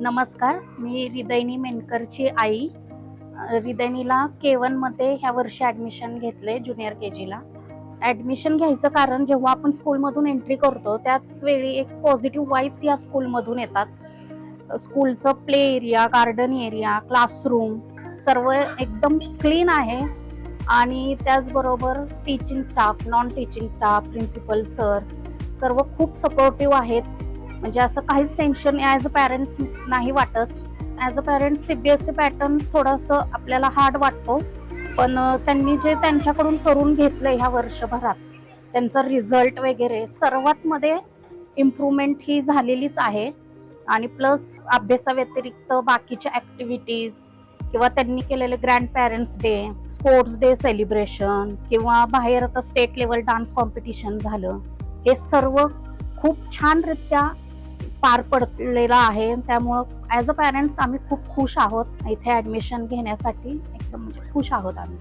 नमस्कार, मी हृदयनी मेनकरची आई. हृदयनीला K1 मध्ये ह्या वर्षी ॲडमिशन घेतले ज्युनियर KGला. ॲडमिशन घ्यायचं कारण जेव्हा आपण स्कूलमधून एंट्री करतो त्याच वेळी एक पॉझिटिव्ह वाइब्स या स्कूलमधून येतात. स्कूलचं play area, garden area, classroom सर्व एकदम क्लीन आहे आणि त्याचबरोबर teaching staff, non teaching staff, principal sir सर्व खूप सपोर्टिव्ह आहेत. म्हणजे असं काहीच टेन्शन ॲज अ पॅरेंट्स नाही वाटत. As a parents CBSE pattern थोडंसं आपल्याला हार्ड वाटतो, पण त्यांनी जे त्यांच्याकडून करून घेतलं ह्या वर्षभरात त्यांचा रिझल्ट वगैरे सर्वात मध्ये इम्प्रूव्हमेंट ही झालेलीच आहे. आणि प्लस अभ्यासाव्यतिरिक्त बाकीच्या ॲक्टिव्हिटीज किंवा त्यांनी केलेले grand parents day, sports day celebration किंवा बाहेर आता स्टेट लेवल डान्स कॉम्पिटिशन झालं, हे सर्व खूप छानरित्या पार पडलेला आहे. त्यामुळं ॲज अ पॅरेंट्स आम्ही खूप खुश आहोत. इथे ॲडमिशन घेण्यासाठी एकदम खुश आहोत आम्ही.